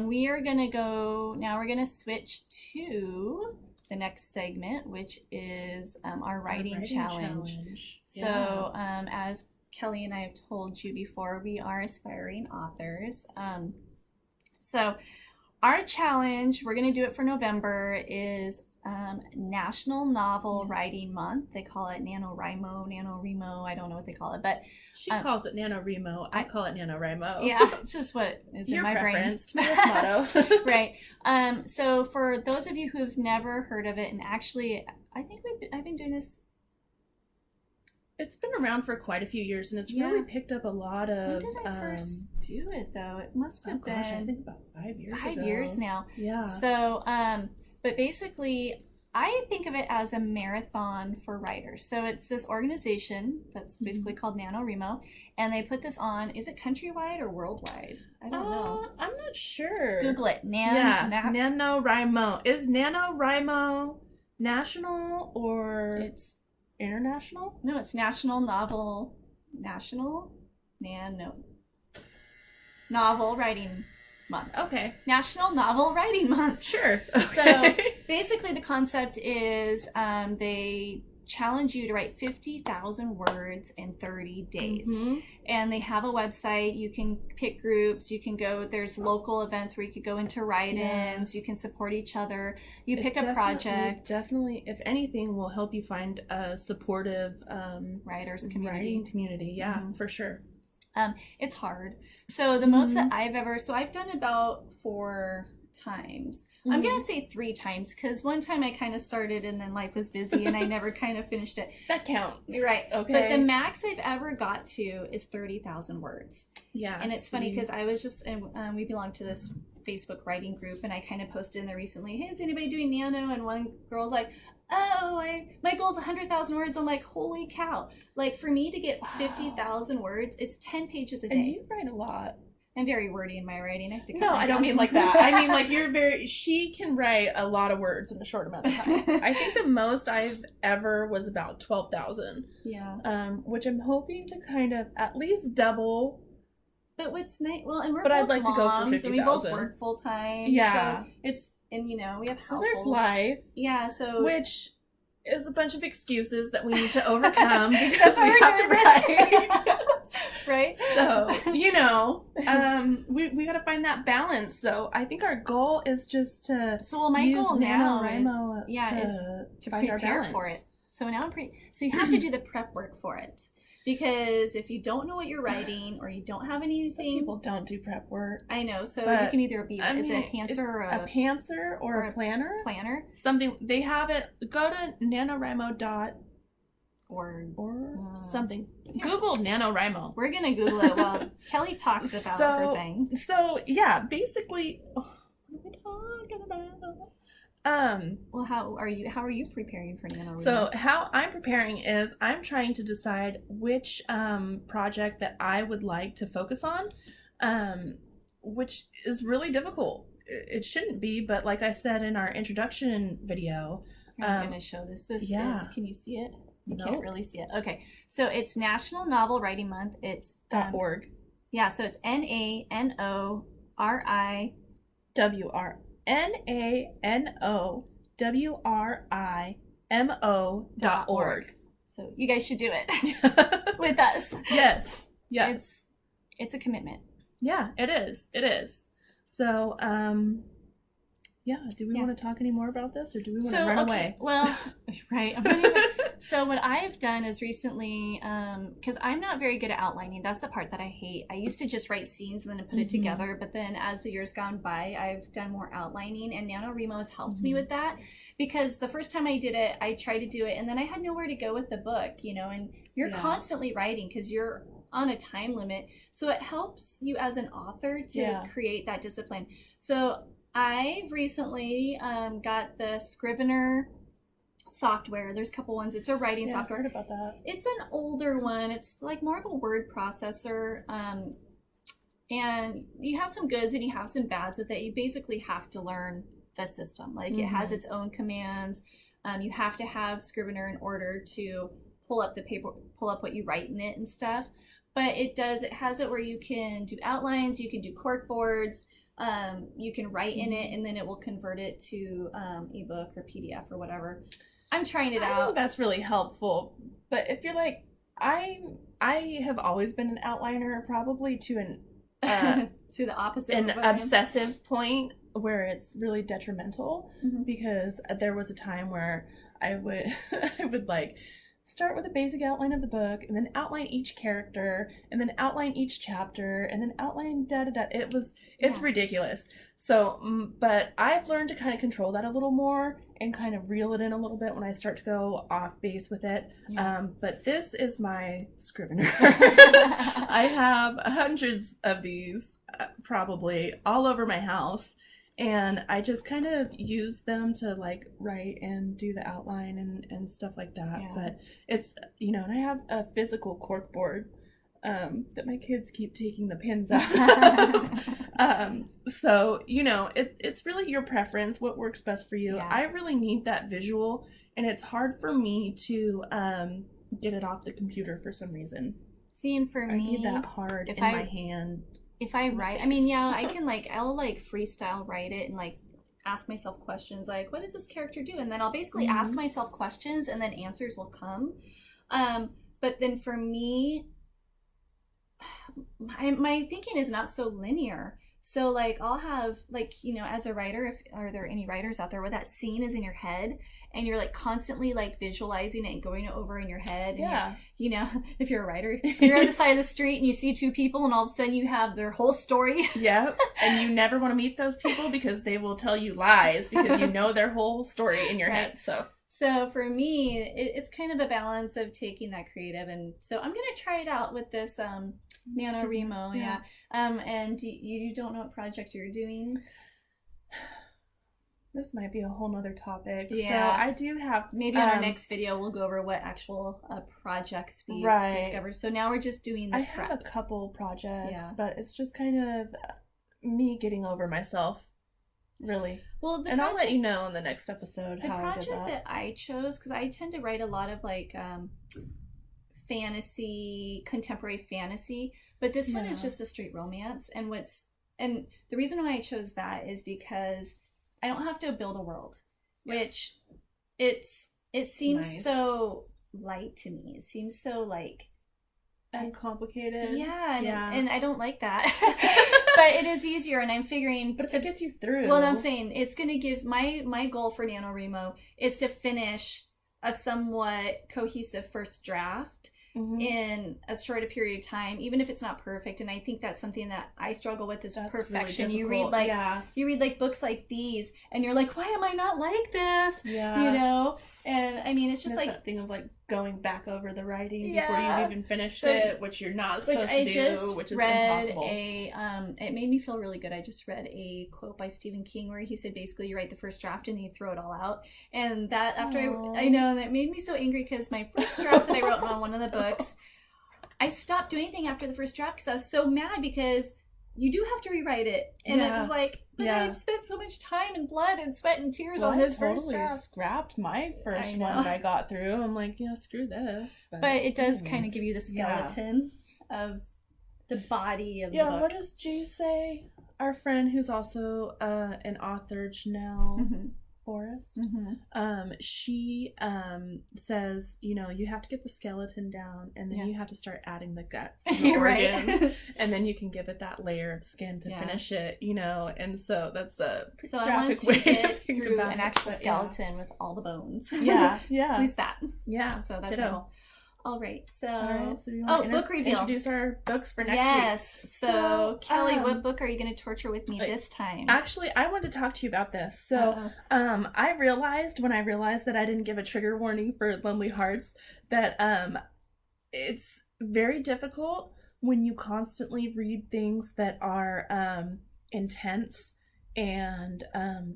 We are going to go, now we're going to switch to the next segment, which is our writing challenge. So as Kelly and I have told you before, we are aspiring authors. So our challenge, we're going to do it for November, is National Novel Writing Month. They call it NaNoWriMo, I don't know what they call it, but she calls it NaNoWriMo. I call it NaNoWriMo. Yeah, it's just what is in my brain. Motto. Right. So for those of you who have never heard of it, and actually, I think I've been doing this. It's been around for quite a few years, and it's really picked up a lot of. When did I first do it, though? It must have been. I think about 5 years ago. 5 years now. Yeah. So, but basically, I think of it as a marathon for writers. So it's this organization that's basically called NaNoWriMo, and they put this on. Is it countrywide or worldwide? I don't know. I'm not sure. Google it. NaNoWriMo. Is NaNoWriMo national or it's international? No, it's National Novel Writing Month. Okay. National Novel Writing Month. Sure. Okay. So basically the concept is they challenge you to write 50,000 words in 30 days. And they have a website. You can pick groups. You can go, there's local events where you could go into write-ins. You can support each other. You pick a project. Definitely, if anything, will help you find a supportive writers community. Writing community. Yeah, for sure. It's hard. So the most that I've done about 4 times. I'm going to say 3 times because one time I kind of started and then life was busy and I never kind of finished it. That counts. Right. Okay. But the max I've ever got to is 30,000 words. Yeah. And it's funny because I was just, we belong to this Facebook writing group, and I kind of posted in there recently, hey, is anybody doing Nano? And one girl's like, oh, my goal's 100,000 words. I'm like, holy cow. Like for me to get 50,000 words, it's 10 pages a day. And you write a lot. I'm very wordy in my writing. I have to cut No, that I don't down. mean like that. I mean like she can write a lot of words in a short amount of time. I think the most I've ever was about 12,000. Yeah. Which I'm hoping to kind of at least double. But what's nice, well, and we're but both I'd like moms, to go for 50,000. and we both work full time. Yeah. So it's, and we have households. So there's life. Yeah, so. Which is a bunch of excuses that we need to overcome because we have to write. Right? So, we got to find that balance. So I think our goal is just to my use goal now NaNoWriMo is to find our prepare balance. for it. So now so you have to do the prep work for it. Because if you don't know what you're writing or you don't have anything. Some people don't do prep work. I know. So you can either be, is it a pantser or a pantser or a planner? Planner. Something, they have it, go to NaNoWriMo.org or something. Google NaNoWriMo. We're going to Google it while Kelly talks about her thing. So, yeah, basically, what are we talking about? Well, how are you preparing for NaNoWriMo? So how I'm preparing is I'm trying to decide which project that I would like to focus on, which is really difficult. It shouldn't be, but like I said in our introduction video, I'm going to show this. This is, can you see it? You Nope. can't really see it. Okay, so it's National Novel Writing Month. It's .org. Yeah, so it's NaNoWriMo. NaNoWriMo.org. So you guys should do it with us. Yes. Yes. It's a commitment. Yeah, it is. It is. So, do we want to talk any more about this, or do we want to run away? Well, right. So what I've done is recently, because I'm not very good at outlining. That's the part that I hate. I used to just write scenes and then put it together. But then as the years gone by, I've done more outlining. And NaNoWriMo has helped me with that. Because the first time I did it, I tried to do it. And then I had nowhere to go with the book, and you're constantly writing because you're on a time limit. So it helps you as an author to create that discipline. So I've recently got the Scrivener software. There's a couple ones. It's a writing software. I've heard about that. It's an older one. It's like more of a word processor. And you have some goods and you have some bads with it. You basically have to learn the system. Like it has its own commands. You have to have Scrivener in order to pull up what you write in it and stuff. But it has it where you can do outlines, you can do cork boards, you can write in it, and then it will convert it to ebook or PDF or whatever. I'm trying it out. I think that's really helpful. But if you're like, I have always been an outliner, probably to an to the opposite, an obsessive point where it's really detrimental, because there was a time where I would like start with a basic outline of the book, and then outline each character, and then outline each chapter, and then outline da-da-da. It's ridiculous. So, but I've learned to kind of control that a little more and kind of reel it in a little bit when I start to go off base with it. Yeah. But this is my Scrivener. I have hundreds of these, probably all over my house. And I just kind of use them to like write and do the outline and stuff like that. Yeah. But it's, and I have a physical cork board that my kids keep taking the pins out. So, it's really your preference, what works best for you. Yeah. I really need that visual, and it's hard for me to get it off the computer for some reason. See, and for me, I need that hard in my hand. If I write, I can I'll freestyle write it and ask myself questions like, what does this character do? And then I'll basically ask myself questions, and then answers will come. But then for me, my thinking is not so linear. So I'll have as a writer, are there any writers out there where that scene is in your head and you're constantly visualizing it and going over in your head? Yeah. And if you're a writer, you're on the side of the street and you see two people and all of a sudden you have their whole story. Yeah. And you never want to meet those people because they will tell you lies because you know their whole story in your head. So for me, it's kind of a balance of taking that creative, and so I'm gonna try it out with this NaNoWriMo. Yeah. And you don't know what project you're doing? This might be a whole nother topic. Yeah. So I do have maybe on our next video we'll go over what actual projects we discovered. So now we're just doing the prep. I have a couple projects, but it's just kind of me getting over myself. Really. Well, I'll let you know in the next episode how I did that. The project that I chose, because I tend to write a lot of fantasy, contemporary fantasy, but this one is just a straight romance. And the reason why I chose that is because I don't have to build a world, which it seems so light to me. It seems so uncomplicated. Yeah, and I don't like that. But it is easier, and I'm figuring... But it gets you through. Well, I'm saying it's going to give... My goal for NaNoWriMo is to finish a somewhat cohesive first draft in a short period of time, even if it's not perfect. And I think that's something that I struggle with is perfection. Really you read books like these, and you're like, why am I not like this? Yeah. And I mean, it's just that thing of going back over the writing before you've even finished it, which you're not supposed to do, which is impossible. It made me feel really good. I just read a quote by Stephen King where he said basically you write the first draft and then you throw it all out. And that after I know, and it made me so angry because my first draft that I wrote on one of the books, I stopped doing anything after the first draft because I was so mad because you do have to rewrite it. And it was but I've spent so much time and blood and sweat and tears on this first draft. I totally scrapped my first one that I got through. I'm like, screw this. But it does kind of give you the skeleton of the body of the book. What does G say? Our friend who's also an author, Janelle Forrest, she says, you have to get the skeleton down, and then you have to start adding the guts and the organs, and then you can give it that layer of skin to finish it, and so that's a so I want to get through an actual skeleton with all the bones. Yeah. At least that. Yeah. So that's cool. All right, so do you want to book reveal. Introduce our books for next week. Yes. So Kelly, what book are you going to torture with me this time? Actually, I wanted to talk to you about this. So, I realized when I realized that I didn't give a trigger warning for Lonely Hearts that it's very difficult when you constantly read things that are intense and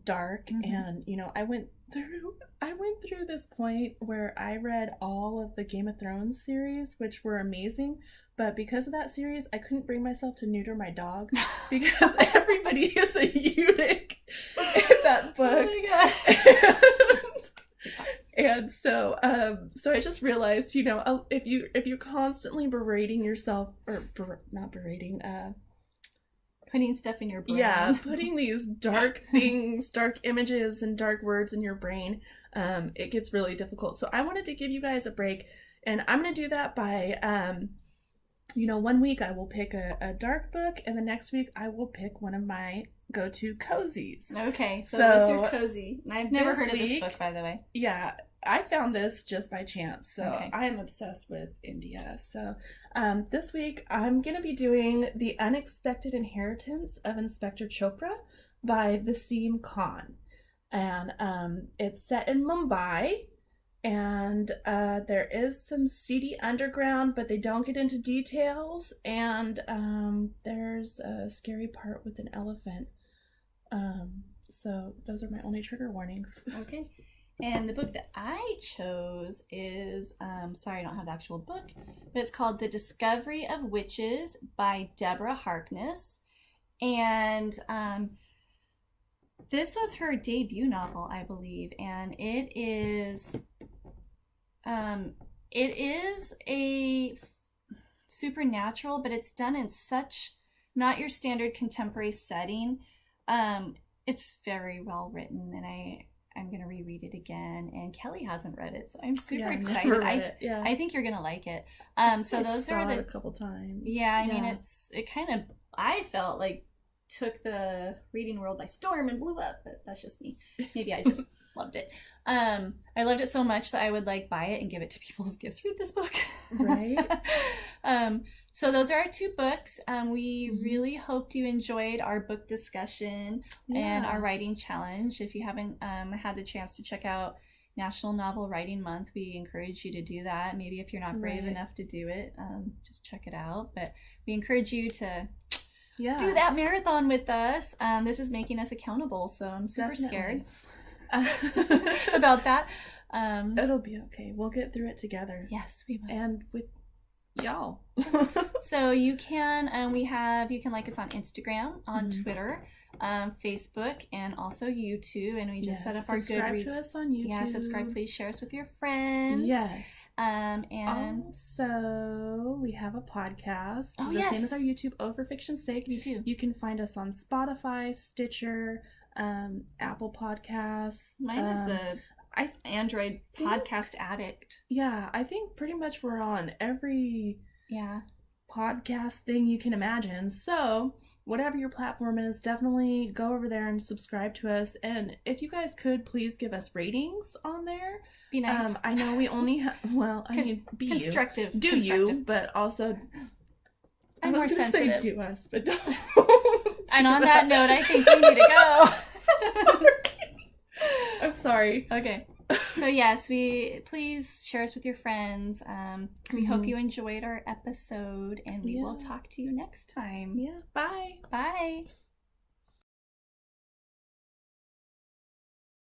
dark, and I went through this point where I read all of the Game of Thrones series, which were amazing, but because of that series I couldn't bring myself to neuter my dog because everybody is a eunuch in that book. Oh my God. And so I just realized, if you're constantly berating yourself, or not berating, putting stuff in your brain. Yeah, putting these dark things, dark images, and dark words in your brain, it gets really difficult. So I wanted to give you guys a break, and I'm going to do that by, 1 week I will pick a dark book, and the next week I will pick one of my go-to cozies. Okay, so what's your cozy? And I've never heard of this book, by the way. Yeah, I found this just by chance, so okay. I am obsessed with India. So this week I'm going to be doing The Unexpected Inheritance of Inspector Chopra by Vaseem Khan. And it's set in Mumbai, and there is some seedy underground, but they don't get into details, and there's a scary part with an elephant. So those are my only trigger warnings. Okay. And the book that I chose is, sorry I don't have the actual book, but it's called The Discovery of Witches by Deborah Harkness. And this was her debut novel, I believe, and it is a supernatural, but it's done in such not your standard contemporary setting. It's very well written, and I'm going to reread it again, and Kelly hasn't read it, so I'm super excited. I think you're going to like it. So those are a couple times. Yeah, I mean, it kind of, I felt like took the reading world by storm and blew up, but that's just me. Maybe I just loved it. I loved it so much that I would buy it and give it to people as gifts. Read this book. Right. So those are our two books. We really hoped you enjoyed our book discussion and our writing challenge. If you haven't had the chance to check out National Novel Writing Month, we encourage you to do that. Maybe if you're not brave enough to do it, just check it out. But we encourage you to do that marathon with us. This is making us accountable, so I'm super scared about that. It'll be okay. We'll get through it together. Yes, we will. And with y'all. So you can you can like us on Instagram, on Twitter, Facebook, and also YouTube. And we just set up our Goodreads. Subscribe to us on YouTube. Yeah, subscribe. Please share us with your friends. Yes. And also we have a podcast. Oh, the same as our YouTube, Oh for Fiction's Sake. We do. You can find us on Spotify, Stitcher, Apple Podcasts. Mine is the Android Podcast Addict. Yeah, I think pretty much we're on every podcast thing you can imagine. So whatever your platform is, definitely go over there and subscribe to us. And if you guys could, please give us ratings on there. Be nice. I know we only have, be constructive. You. You, but also I'm more sensitive. Say do us, but don't. And on that note, I think we need to go. I'm sorry. Okay. So yes, please share us with your friends. We hope you enjoyed our episode, and we will talk to you next time. Yeah. Bye. Bye.